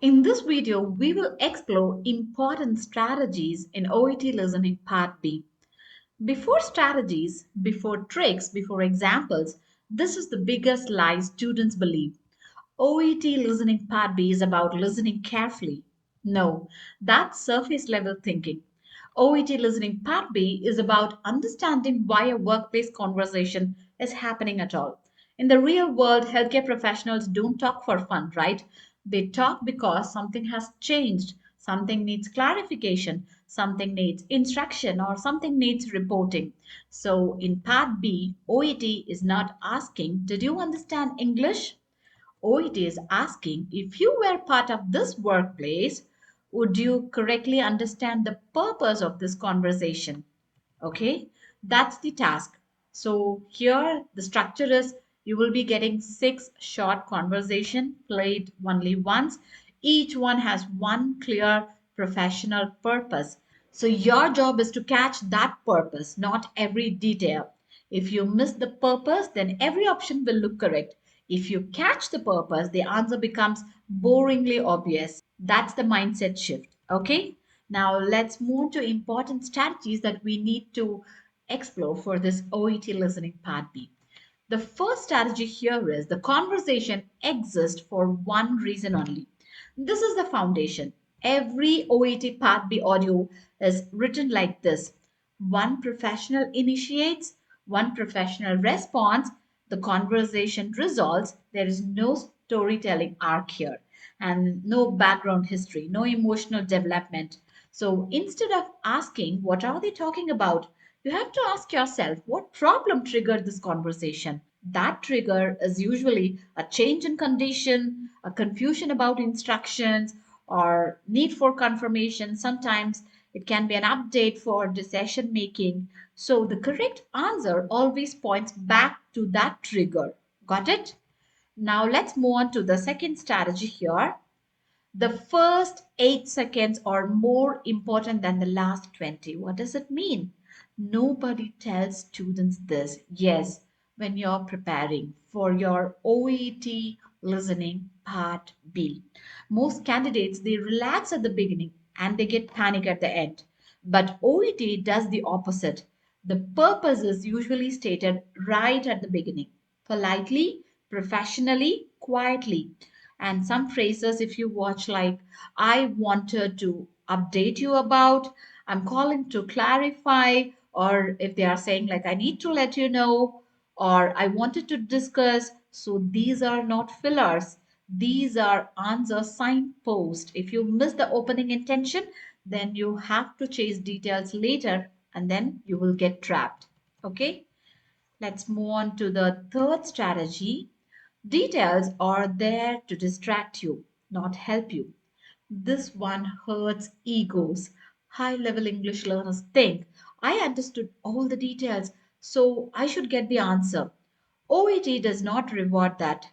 In this video, we will explore important strategies in OET Listening Part B. Before strategies, before tricks, before examples, this is the biggest lie students believe. OET Listening Part B is about listening carefully. No, that's surface level thinking. OET Listening Part B is about understanding why a workplace conversation is happening at all. In the real world, healthcare professionals don't talk for fun, right? They talk because something has changed, something needs clarification, something needs instruction, or something needs reporting. So, in Part B, OET is not asking, "Did you understand English?" OET is asking, if you were part of this workplace, would you correctly understand the purpose of this conversation? Okay, that's the task. So here the structure is you will be getting six short conversation played only once. Each one has one clear professional purpose. So your job is to catch that purpose, not every detail. If you miss the purpose, then every option will look correct. If you catch the purpose, the answer becomes boringly obvious. That's the mindset shift. Okay. Now let's move to important strategies that we need to explore for this OET listening part B. The first strategy here is the conversation exists for one reason only. This is the foundation. Every OET Part B audio is written like this: one professional initiates, one professional responds, the conversation resolves. There is no storytelling arc here and no background history, no emotional development. So instead of asking, what are they talking about? You have to ask yourself, what problem triggered this conversation? That trigger is usually a change in condition, a confusion about instructions, or need for confirmation. Sometimes it can be an update for decision making. So the correct answer always points back to that trigger. Got it? Now let's move on to the second strategy here. The first 8 seconds are more important than the last 20. What does it mean? Nobody tells students this. Yes, when you're preparing for your OET listening part B. Most candidates they relax at the beginning and they get panic at the end. But OET does the opposite. The purpose is usually stated right at the beginning, politely, professionally, quietly. And some phrases, if you watch, like, I wanted to update you about, I'm calling to clarify, or if they are saying, like, I need to let you know, or I wanted to discuss. So these are not fillers. These are answer signpost. If you miss the opening intention, then you have to chase details later and then you will get trapped. Okay, let's move on to the third strategy. Details are there to distract you, not help you. This one hurts egos. High level English learners think, I understood all the details, so I should get the answer. OET does not reward that.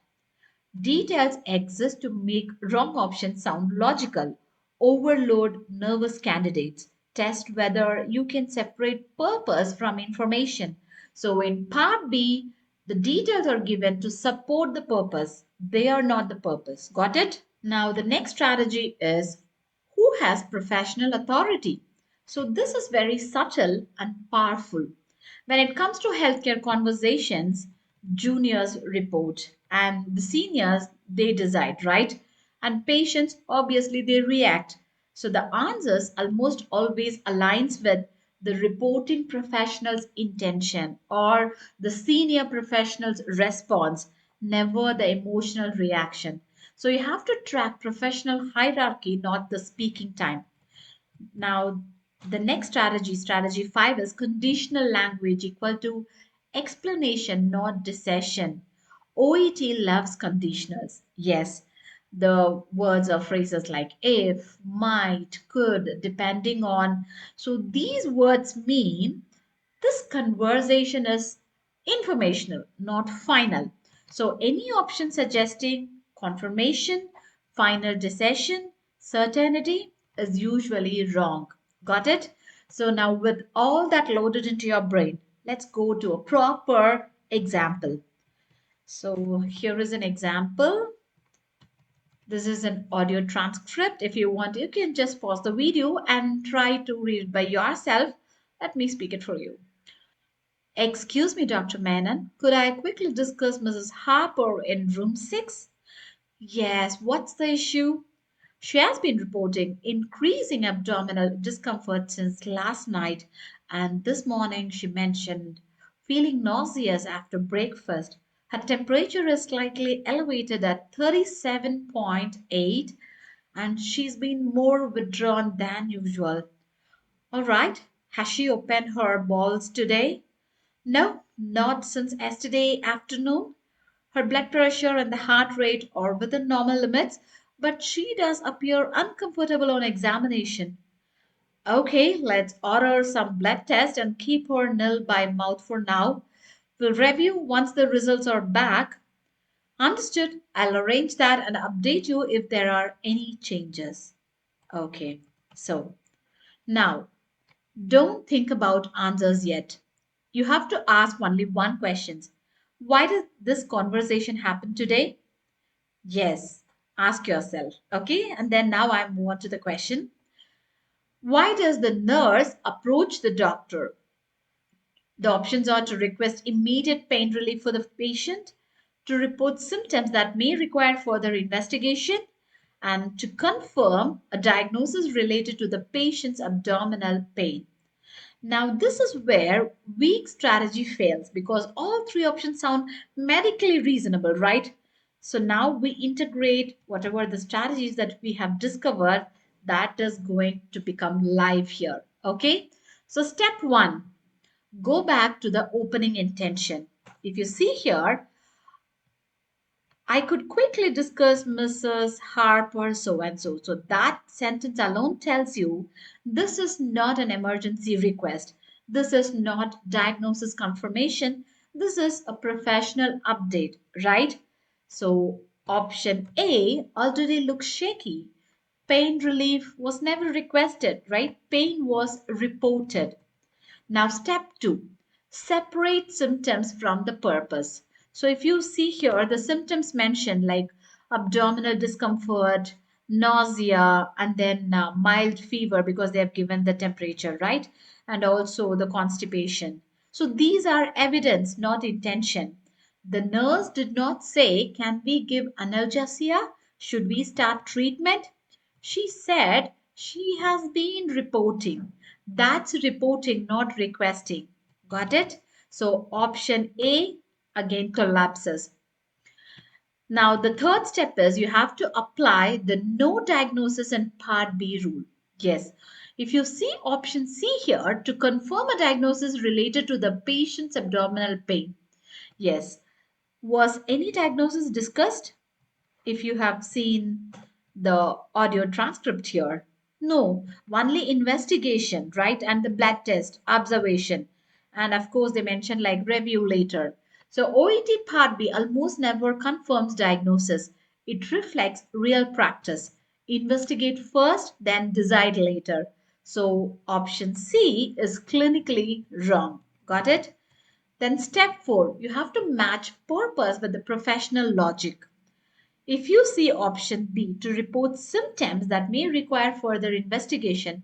Details exist to make wrong options sound logical, overload nervous candidates, test whether you can separate purpose from information. So in part B, the details are given to support the purpose. They are not the purpose. Got it? Now, the next strategy is who has professional authority. So, this is very subtle and powerful. When it comes to healthcare conversations, juniors report and the seniors they decide, right? And patients obviously they react. So the answers almost always aligns with the reporting professional's intention or the senior professional's response, never the emotional reaction. So you have to track professional hierarchy, not the speaking time. Now, the next strategy, strategy 5, is conditional language equal to explanation, not decision. OET loves conditionals. Yes, the words or phrases like if, might, could, depending on. So these words mean this conversation is informational, not final. So any option suggesting confirmation, final decision, certainty is usually wrong. Got it? So now with all that loaded into your brain, let's go to a proper example. So here is an example. This is an audio transcript. If you want, you can just pause the video and try to read it by yourself. Let me speak it for you. Excuse me, Dr. Menon. Could I quickly discuss Mrs. Harper in room 6? Yes, what's the issue? She has been reporting increasing abdominal discomfort since last night, and this morning she mentioned feeling nauseous after breakfast. Her temperature is slightly elevated at 37.8, and she's been more withdrawn than usual. All right, has she opened her bowels today? No, not since yesterday afternoon. Her blood pressure and the heart rate are within normal limits, but she does appear uncomfortable on examination. Okay, let's order some blood tests and keep her nil by mouth for now. We'll review once the results are back. Understood. I'll arrange that and update you if there are any changes. Okay, so now don't think about answers yet. You have to ask only one question. Why did this conversation happen today? Yes, ask yourself. Okay, and then now I move on to the question. Why does the nurse approach the doctor? The options are to request immediate pain relief for the patient, to report symptoms that may require further investigation, and to confirm a diagnosis related to the patient's abdominal pain. Now, this is where weak strategy fails because all three options sound medically reasonable, right? So now we integrate whatever the strategies that we have discovered that is going to become live here. Okay? So, step one, go back to the opening intention. If you see here, I could quickly discuss Mrs. Harper so and so. So that sentence alone tells you this is not an emergency request. This is not diagnosis confirmation. This is a professional update, right? So option A already looks shaky. Pain relief was never requested, right? Pain was reported. Now, step two, separate symptoms from the purpose. So, if you see here the symptoms mentioned like abdominal discomfort, nausea, and then mild fever because they have given the temperature, right? And also the constipation. So, these are evidence, not intention. The nurse did not say, can we give analgesia? Should we start treatment? She said she has been reporting. That's reporting, not requesting. Got it? So option A again collapses. Now, the third step is you have to apply the no diagnosis and part B rule. Yes. If you see option C here to confirm a diagnosis related to the patient's abdominal pain. Yes. Was any diagnosis discussed? If you have seen the audio transcript here. No, only investigation, right? And the blood test, observation. And of course, they mentioned like review later. So, OET Part B almost never confirms diagnosis. It reflects real practice. Investigate first, then decide later. So, option C is clinically wrong. Got it? Then, step 4, you have to match purpose with the professional logic. If you see option B to report symptoms that may require further investigation,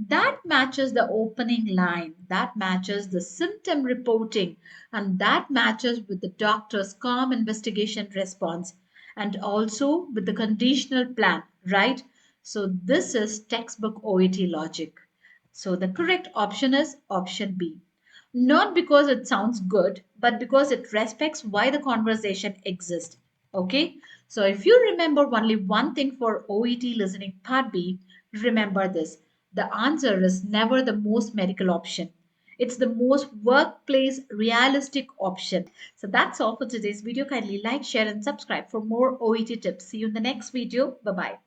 that matches the opening line, that matches the symptom reporting, and that matches with the doctor's calm investigation response and also with the conditional plan, right? So, this is textbook OET logic. So, the correct option is option B. Not because it sounds good, but because it respects why the conversation exists. Okay, so if you remember only one thing for OET listening part B, remember this, the answer is never the most medical option. It's the most workplace realistic option. So that's all for today's video. Kindly like, share, and subscribe for more OET tips. See you in the next video. Bye bye.